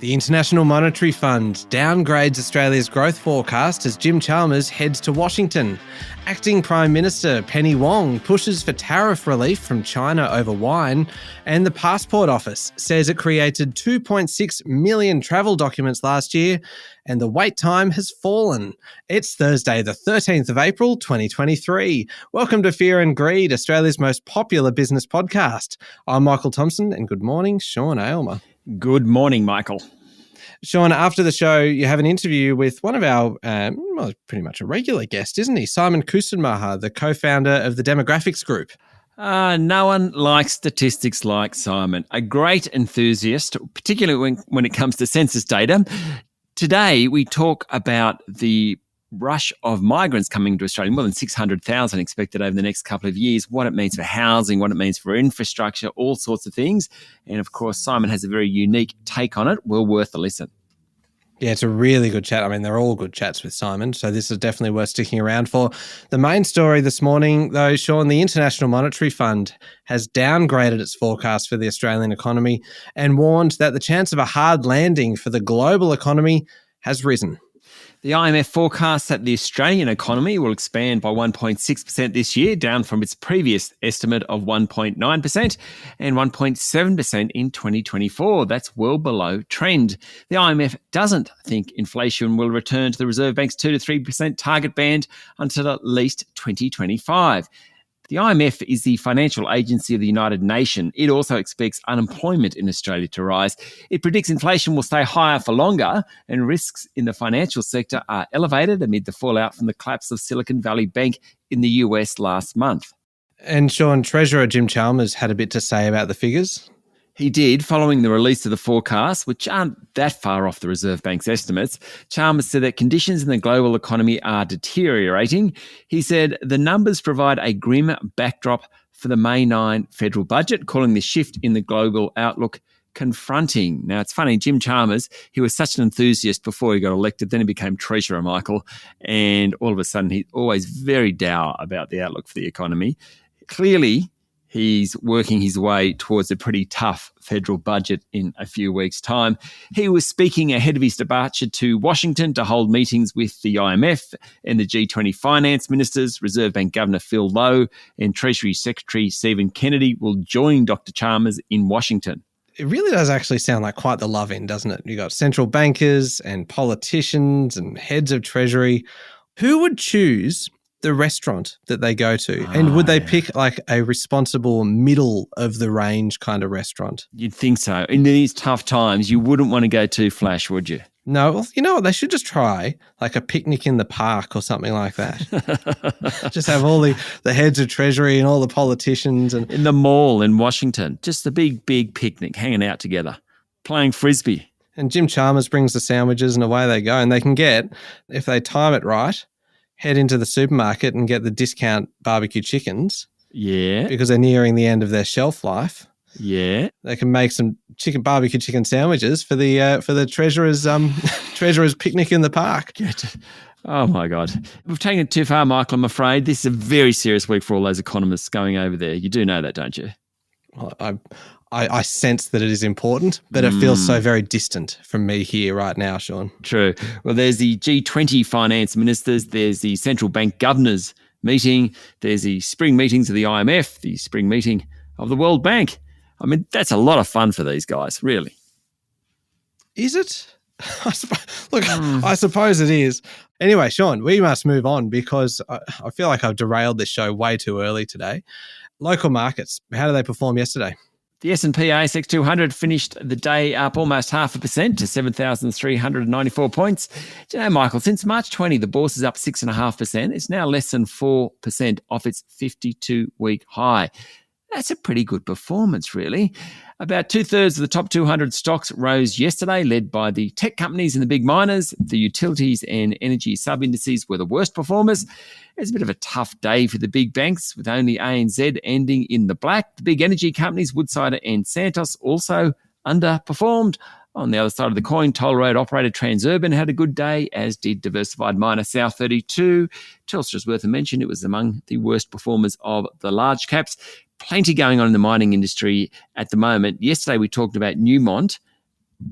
The International Monetary Fund downgrades Australia's growth forecast as Jim Chalmers heads to Washington. Acting Prime Minister Penny Wong pushes for tariff relief from China over wine. And the Passport Office says it created 2.6 million travel documents last year, and the wait time has fallen. It's Thursday, the 13th of April, 2023. Welcome to Fear and Greed, Australia's most popular business podcast. I'm Michael Thompson, and good morning, Sean Aylmer. Good morning, Michael. Sean, after the show, you have an interview with one of our, pretty much a regular guest, isn't he? Simon Kustenmacher, the co-founder of the Demographics Group. No one likes statistics like Simon, a great enthusiast, particularly when it comes to census data. Today, we talk about the rush of migrants coming to Australia, more than 600,000 expected over the next couple of years, what it means for housing, what it means for infrastructure, all sorts of things. And of course, Simon has a very unique take on it. Well worth a listen. Yeah, it's a really good chat. I mean, they're all good chats with Simon, so this is definitely worth sticking around for. The main story this morning, though, Sean, the International Monetary Fund has downgraded its forecast for the Australian economy and warned that the chance of a hard landing for the global economy has risen. The IMF forecasts that the Australian economy will expand by 1.6% this year, down from its previous estimate of 1.9% and 1.7% in 2024. That's well below trend. The IMF doesn't think inflation will return to the Reserve Bank's 2 to 3% target band until at least 2025. The IMF is the financial agency of the United Nations. It also expects unemployment in Australia to rise. It predicts inflation will stay higher for longer, and risks in the financial sector are elevated amid the fallout from the collapse of Silicon Valley Bank in the US last month. And Sean, Treasurer Jim Chalmers had a bit to say about the figures. He did, following the release of the forecasts, which aren't that far off the Reserve Bank's estimates. Chalmers said that conditions in the global economy are deteriorating. He said the numbers provide a grim backdrop for the May 9 federal budget, calling the shift in the global outlook confronting. Now, it's funny, Jim Chalmers, he was such an enthusiast before he got elected, then he became Treasurer, Michael, and all of a sudden he's always very dour about the outlook for the economy. Clearly, he's working his way towards a pretty tough federal budget in a few weeks' time. He was speaking ahead of his departure to Washington to hold meetings with the IMF and the G20 finance ministers. Reserve Bank Governor Phil Lowe and Treasury Secretary Stephen Kennedy will join Dr. Chalmers in Washington. It really does actually sound like quite the love-in, doesn't it? You've got central bankers and politicians and heads of Treasury. Who would choose the restaurant that they go to? And would they pick like a responsible middle of the range kind of restaurant? You'd think so. In these tough times, you wouldn't want to go too flash, would you? No, well, you know what? They should just try like a picnic in the park or something like that. Just have all the heads of Treasury and all the politicians. And in the mall in Washington, just a big picnic, hanging out together, playing frisbee. And Jim Chalmers brings the sandwiches and away they go. And they can get, if they time it right, head into the supermarket and get the discount barbecue chickens. Yeah. Because they're nearing the end of their shelf life. Yeah. They can make some barbecue chicken sandwiches for the treasurer's picnic in the park. Oh my God. We've taken it too far, Michael, I'm afraid. This is a very serious week for all those economists going over there. You do know that, don't you? Well, I sense that it is important, but it feels so very distant from me here right now, Sean. True. Well, there's the G20 finance ministers, there's the central bank governors meeting, there's the spring meetings of the IMF, the spring meeting of the World Bank. I mean, that's a lot of fun for these guys, really. Is it? I suppose it is. Anyway, Sean, we must move on because I feel like I've derailed this show way too early today. Local markets, how did they perform yesterday? The S&P ASX 200 finished the day up almost 0.5% to 7,394 points. Do you know, Michael, since March 20, the bourse is up 6.5%. It's now less than 4% off its 52-week high. That's a pretty good performance, really. About 2/3 of the top 200 stocks rose yesterday, led by the tech companies and the big miners. The utilities and energy sub-indices were the worst performers. It's a bit of a tough day for the big banks, with only ANZ ending in the black. The big energy companies, Woodside and Santos, also underperformed. On the other side of the coin, toll road operator Transurban had a good day, as did diversified miner South32. Telstra's worth a mention. It was among the worst performers of the large caps. Plenty going on in the mining industry at the moment. Yesterday we talked about Newmont.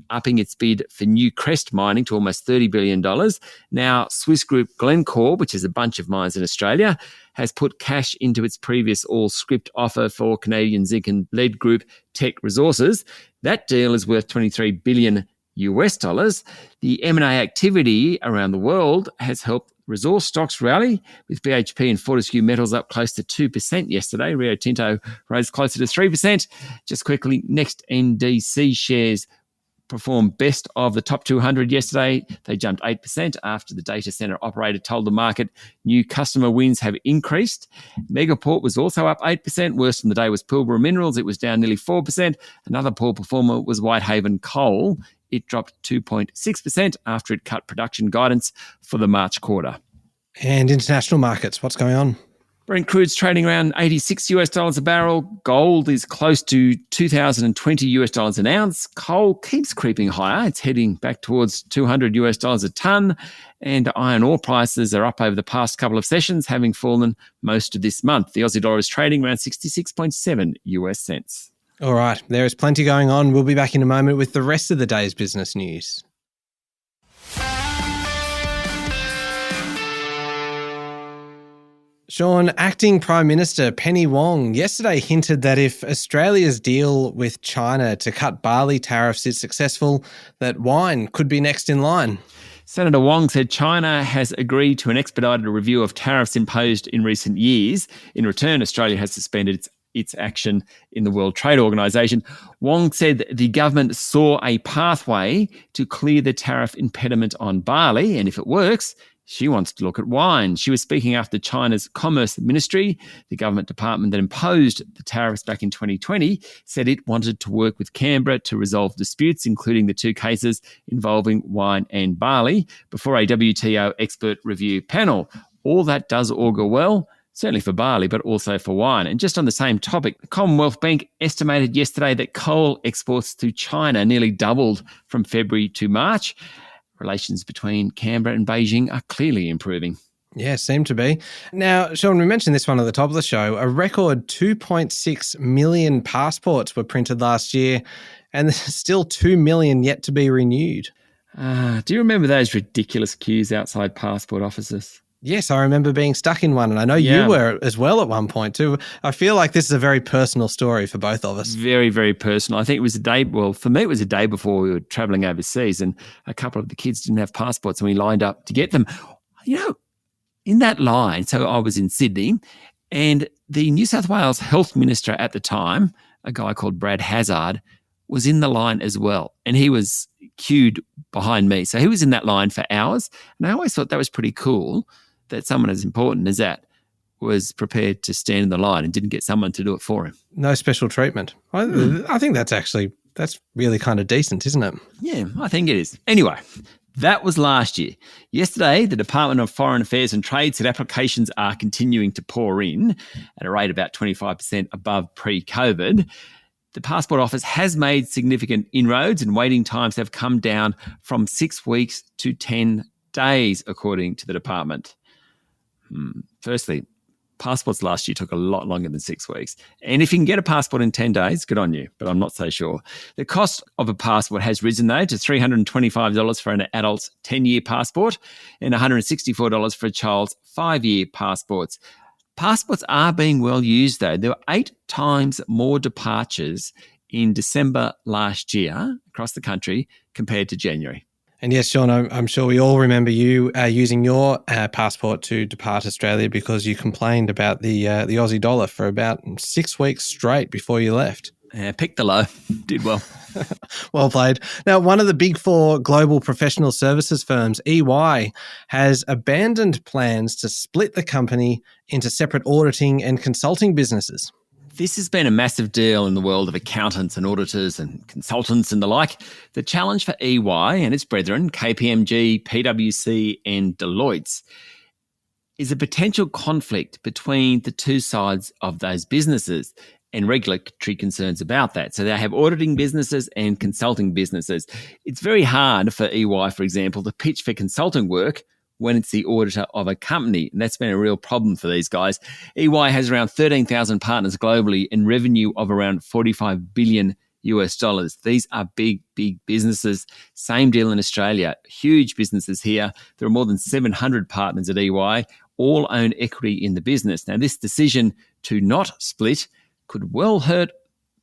upping its bid for Newcrest mining to almost $30 billion. Now, Swiss group Glencore, which is a bunch of mines in Australia, has put cash into its previous all-scrip offer for Canadian zinc and lead group Teck Resources. That deal is worth $23 billion US dollars. The M&A activity around the world has helped resource stocks rally, with BHP and Fortescue Metals up close to 2% yesterday. Rio Tinto rose closer to 3%. Just quickly, next NDC shares performed best of the top 200 yesterday. They jumped 8% after the data center operator told the market new customer wins have increased. Megaport was also up 8%. Worst in the day was Pilbara Minerals. It was down nearly 4%. Another poor performer was Whitehaven Coal. It dropped 2.6% after it cut production guidance for the March quarter. And international markets, what's going on? Brent crude's trading around $86 US dollars a barrel. Gold is close to $2,020 US dollars an ounce. Coal keeps creeping higher. It's heading back towards $200 US dollars a tonne. And iron ore prices are up over the past couple of sessions, having fallen most of this month. The Aussie dollar is trading around 66.7 US cents. All right, there is plenty going on. We'll be back in a moment with the rest of the day's business news. Sean, Acting Prime Minister Penny Wong yesterday hinted that if Australia's deal with China to cut barley tariffs is successful, that wine could be next in line. Senator Wong said China has agreed to an expedited review of tariffs imposed in recent years. In return, Australia has suspended its action in the World Trade Organization. Wong said the government saw a pathway to clear the tariff impediment on barley, and if it works, she wants to look at wine. She was speaking after China's Commerce Ministry, the government department that imposed the tariffs back in 2020, said it wanted to work with Canberra to resolve disputes, including the two cases involving wine and barley, before a WTO expert review panel. All that does augur well, certainly for barley, but also for wine. And just on the same topic, the Commonwealth Bank estimated yesterday that coal exports to China nearly doubled from February to March. Relations between Canberra and Beijing are clearly improving. Yeah, seem to be. Now, Sean, we mentioned this one at the top of the show. A record 2.6 million passports were printed last year, and there's still 2 million yet to be renewed. Do you remember those ridiculous queues outside passport offices? Yes, I remember being stuck in one, and I know you were as well at one point too. I feel like this is a very personal story for both of us. Very, very personal. I think it was a day, well, for me it was a day before we were travelling overseas, and a couple of the kids didn't have passports and we lined up to get them. You know, in that line, so I was in Sydney, and the New South Wales Health Minister at the time, a guy called Brad Hazzard, was in the line as well, and he was queued behind me. So he was in that line for hours, and I always thought that was pretty cool, that someone as important as that was prepared to stand in the line and didn't get someone to do it for him. No special treatment. I think that's really kind of decent, isn't it? Yeah, I think it is. Anyway, that was last year. Yesterday, the Department of Foreign Affairs and Trade said applications are continuing to pour in at a rate about 25% above pre-COVID. The Passport Office has made significant inroads, and waiting times have come down from 6 weeks to 10 days, according to the department. Firstly, passports last year took a lot longer than 6 weeks. And if you can get a passport in 10 days, good on you, but I'm not so sure. The cost of a passport has risen, though, to $325 for an adult's 10-year passport and $164 for a child's 5-year passports. Passports are being well used, though. There were 8 times more departures in December last year across the country compared to January. And yes, Sean, I'm sure we all remember you using your passport to depart Australia because you complained about the Aussie dollar for about 6 weeks straight before you left. Picked the low. Did well. Well played. Now, one of the big 4 global professional services firms, EY, has abandoned plans to split the company into separate auditing and consulting businesses. This has been a massive deal in the world of accountants and auditors and consultants and the like. The challenge for EY and its brethren, KPMG, PwC and Deloitte, is a potential conflict between the two sides of those businesses and regulatory concerns about that. So they have auditing businesses and consulting businesses. It's very hard for EY, for example, to pitch for consulting work when it's the auditor of a company. And that's been a real problem for these guys. EY has around 13,000 partners globally and revenue of around $45 billion US dollars. These are big, big businesses. Same deal in Australia. Huge businesses here. There are more than 700 partners at EY, all own equity in the business. Now, this decision to not split could well hurt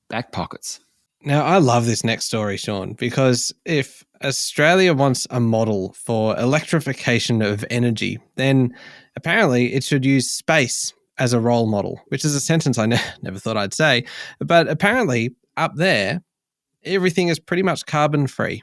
back pockets. Now, I love this next story, Sean, because if Australia wants a model for electrification of energy, then apparently it should use space as a role model, which is a sentence I never thought I'd say. But apparently up there, everything is pretty much carbon free.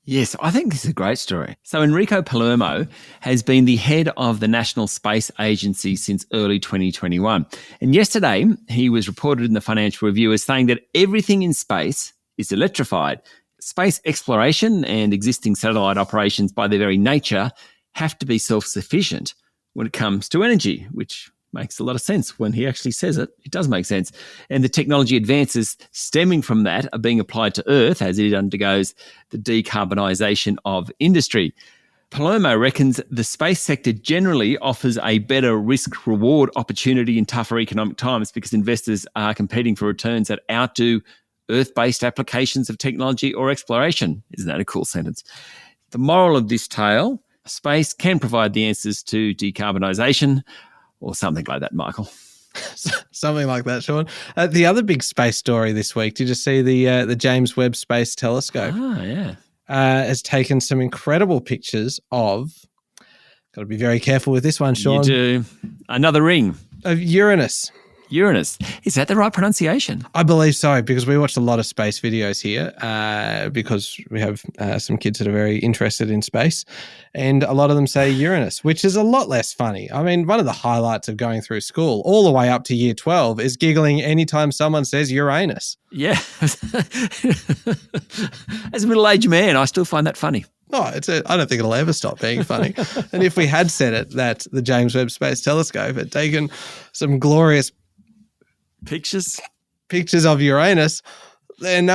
Yes, I think this is a great story. So Enrico Palermo has been the head of the National Space Agency since early 2021. And yesterday, he was reported in the Financial Review as saying that everything in space is electrified. Space exploration and existing satellite operations by their very nature have to be self-sufficient when it comes to energy, which makes a lot of sense when he actually says it. It does make sense. And the technology advances stemming from that are being applied to Earth as it undergoes the decarbonisation of industry. Palermo reckons the space sector generally offers a better risk-reward opportunity in tougher economic times because investors are competing for returns that outdo Earth-based applications of technology or exploration. Isn't that a cool sentence? The moral of this tale, space can provide the answers to decarbonisation, or something like that, Michael. Something like that, Sean. The other big space story this week, did you see the James Webb Space Telescope? Ah, yeah. Has taken some incredible pictures of, got to be very careful with this one, Sean. You do. Another ring. Of Uranus. Uranus. Is that the right pronunciation? I believe so, because we watched a lot of space videos here because we have some kids that are very interested in space, and a lot of them say Uranus, which is a lot less funny. I mean, one of the highlights of going through school all the way up to year 12 is giggling anytime someone says Uranus. Yeah. As a middle-aged man, I still find that funny. No, I don't think it'll ever stop being funny. And if we had said it, that the James Webb Space Telescope had taken some glorious pictures of Uranus, then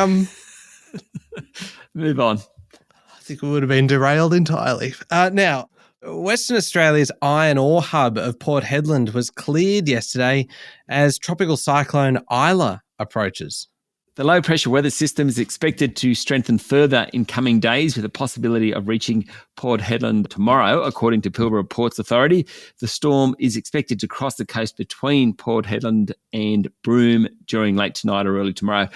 move on. I think we would have been derailed entirely. Now, Western Australia's iron ore hub of Port Hedland was cleared yesterday as tropical cyclone Isla approaches. The low-pressure weather system is expected to strengthen further in coming days with the possibility of reaching Port Hedland tomorrow, according to Pilbara Ports Authority. The storm is expected to cross the coast between Port Hedland and Broome during late tonight or early tomorrow.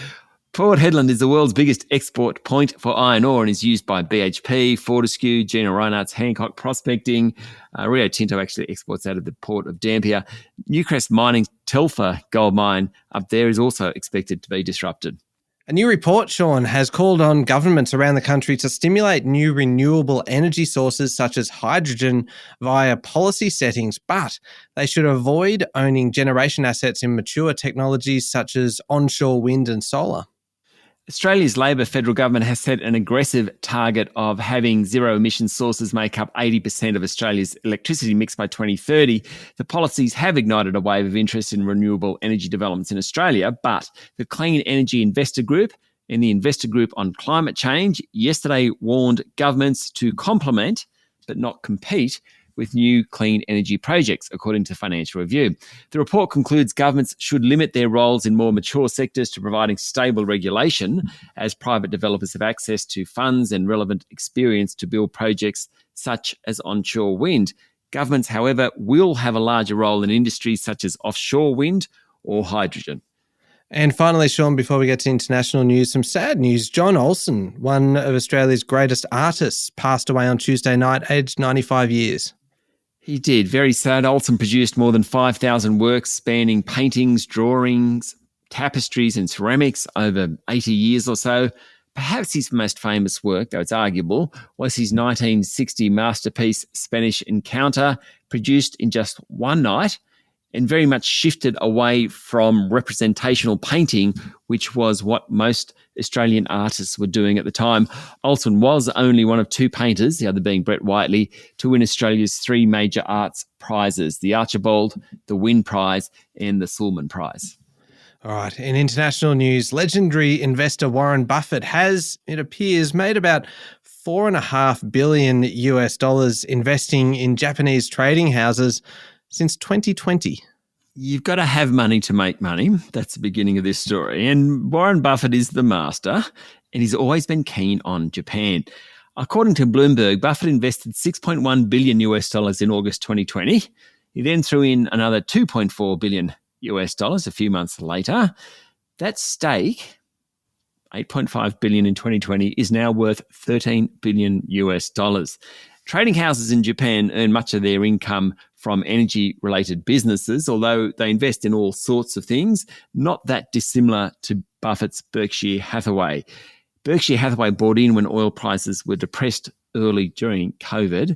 Port Hedland is the world's biggest export point for iron ore and is used by BHP, Fortescue, Gina Rinehart's Hancock Prospecting. Rio Tinto actually exports out of the port of Dampier. Newcrest Mining's Telfer gold mine up there is also expected to be disrupted. A new report, Sean, has called on governments around the country to stimulate new renewable energy sources such as hydrogen via policy settings, but they should avoid owning generation assets in mature technologies such as onshore wind and solar. Australia's Labor federal government has set an aggressive target of having zero-emission sources make up 80% of Australia's electricity mix by 2030. The policies have ignited a wave of interest in renewable energy developments in Australia, but the Clean Energy Investor Group and the Investor Group on Climate Change yesterday warned governments to complement, but not compete, with new clean energy projects, according to Financial Review. The report concludes governments should limit their roles in more mature sectors to providing stable regulation as private developers have access to funds and relevant experience to build projects such as onshore wind. Governments, however, will have a larger role in industries such as offshore wind or hydrogen. And finally, Sean, before we get to international news, some sad news. John Olsen, one of Australia's greatest artists, passed away on Tuesday night, aged 95 years. He did. Very sad. Olsen produced more than 5,000 works spanning paintings, drawings, tapestries and ceramics over 80 years or so. Perhaps his most famous work, though it's arguable, was his 1960 masterpiece Spanish Encounter, produced in just one night and very much shifted away from representational painting, which was what most Australian artists were doing at the time. Olsen was only one of two painters, the other being Brett Whiteley, to win Australia's three major arts prizes, the Archibald, the Wynne Prize and the Sulman Prize. All right. In international news, legendary investor Warren Buffett has, it appears, made about $4.5 billion investing in Japanese trading houses since 2020. You've got to have money to make money. That's the beginning of this story. And Warren Buffett is the master, and he's always been keen on Japan. According to Bloomberg, Buffett invested $6.1 billion in August 2020. He then threw in another $2.4 billion a few months later. That stake, $8.5 billion in 2020, is now worth $13 billion. Trading houses in Japan earn much of their income from energy-related businesses, although they invest in all sorts of things, not that dissimilar to Buffett's Berkshire Hathaway. Berkshire Hathaway bought in when oil prices were depressed early during COVID,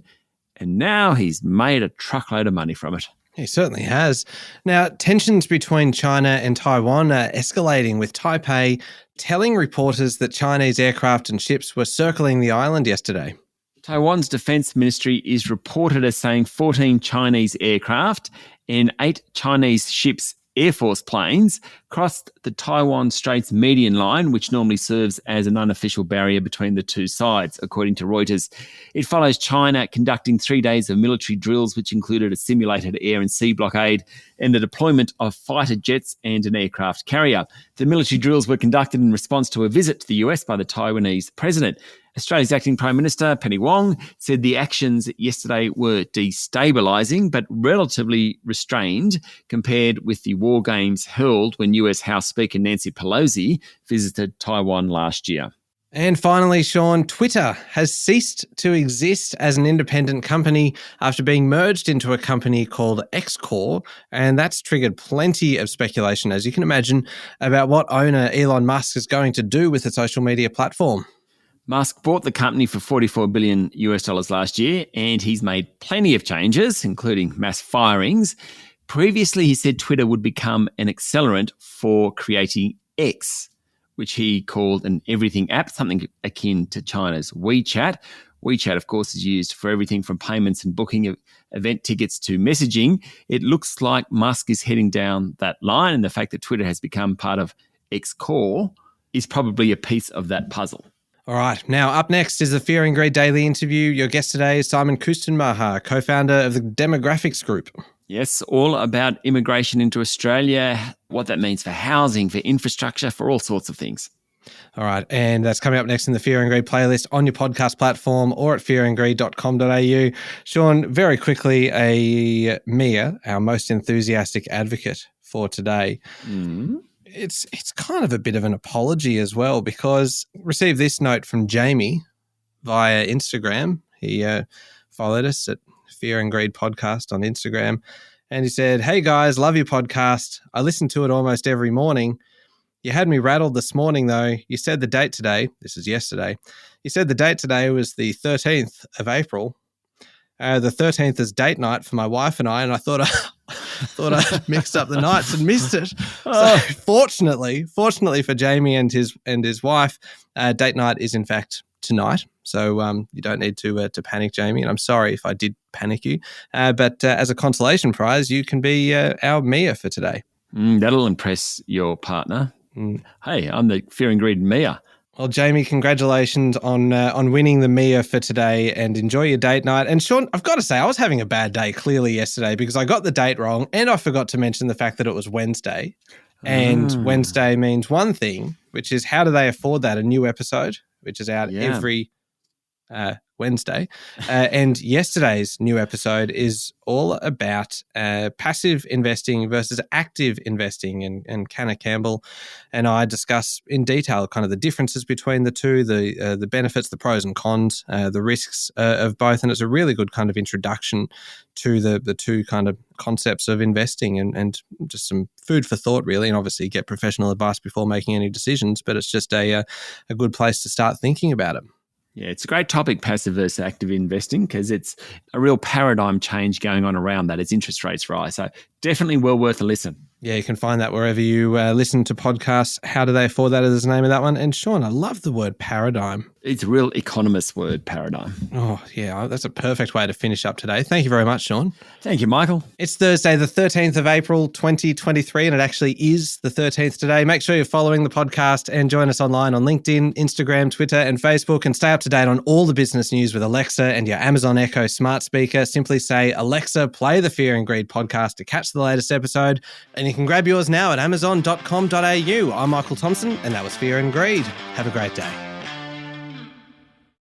and now he's made a truckload of money from it. He certainly has. Now, tensions between China and Taiwan are escalating, with Taipei telling reporters that Chinese aircraft and ships were circling the island yesterday. Taiwan's defense ministry is reported as saying 14 Chinese aircraft and 8 Chinese ships, Air Force planes, crossed the Taiwan Straits median line, which normally serves as an unofficial barrier between the two sides, according to Reuters. It follows China conducting 3 days of military drills, which included a simulated air and sea blockade and the deployment of fighter jets and an aircraft carrier. The military drills were conducted in response to a visit to the US by the Taiwanese president. Australia's acting Prime Minister Penny Wong said the actions yesterday were destabilising but relatively restrained compared with the war games held when US House Speaker Nancy Pelosi visited Taiwan last year. And finally, Sean, Twitter has ceased to exist as an independent company after being merged into a company called X-Corp, and that's triggered plenty of speculation, as you can imagine, about what owner Elon Musk is going to do with the social media platform. Musk bought the company for $44 billion last year, and he's made plenty of changes, including mass firings. Previously, he said Twitter would become an accelerant for creating X, which he called an everything app, something akin to China's WeChat. WeChat, of course, is used for everything from payments and booking of event tickets to messaging. It looks like Musk is heading down that line, and the fact that Twitter has become part of X-Corp is probably a piece of that puzzle. All right. Now, up next is the Fear and Greed Daily Interview. Your guest today is Simon Kustenmacher, co-founder of the Demographics Group. Yes, all about immigration into Australia, what that means for housing, for infrastructure, for all sorts of things. All right. And that's coming up next in the Fear and Greed playlist on your podcast platform or at fearandgreed.com.au. Sean, very quickly, Mia, our most enthusiastic advocate for today, It's kind of a bit of an apology as well, because I received this note from Jamie via Instagram. He followed us at Fear and Greed Podcast on Instagram, and he said, "Hey guys, love your podcast. I listen to it almost every morning. You had me rattled this morning though. You said the date today, this is yesterday, you said the date today was the 13th of April. The 13th is date night for my wife and I thought I mixed up the nights and missed it. So fortunately for Jamie and his wife, date night is in fact tonight. So you don't need to panic, Jamie. And I'm sorry if I did panic you. But as a consolation prize, you can be our Mia for today. That'll impress your partner. Hey, I'm the Fear and Greed Mia. Well, Jamie, congratulations on winning the Mia for today, and enjoy your date night. And Sean, I've got to say, I was having a bad day clearly yesterday because I got the date wrong, and I forgot to mention the fact that it was Wednesday. And Wednesday means one thing, which is how do they afford that? A new episode, which is out every Wednesday. And yesterday's new episode is all about passive investing versus active investing. And Canna Campbell and I discuss in detail kind of the differences between the two, the benefits, the pros and cons, the risks of both. And it's a really good kind of introduction to the two kind of concepts of investing and just some food for thought, really. And obviously get professional advice before making any decisions, but it's just a good place to start thinking about it. Yeah, it's a great topic, passive versus active investing, because it's a real paradigm change going on around that as interest rates rise. So definitely well worth a listen. Yeah, you can find that wherever you listen to podcasts. How do they afford that is the name of that one. And Sean, I love the word paradigm. It's a real economist word, paradigm. Oh, yeah, that's a perfect way to finish up today. Thank you very much, Sean. Thank you, Michael. It's Thursday, the 13th of April, 2023, and it actually is the 13th today. Make sure you're following the podcast and join us online on LinkedIn, Instagram, Twitter, and Facebook, and stay up to date on all the business news with Alexa and your Amazon Echo smart speaker. Simply say, Alexa, play the Fear and Greed podcast to catch the latest episode, and you can grab yours now at amazon.com.au. I'm Michael Thompson, and that was Fear and Greed. Have a great day.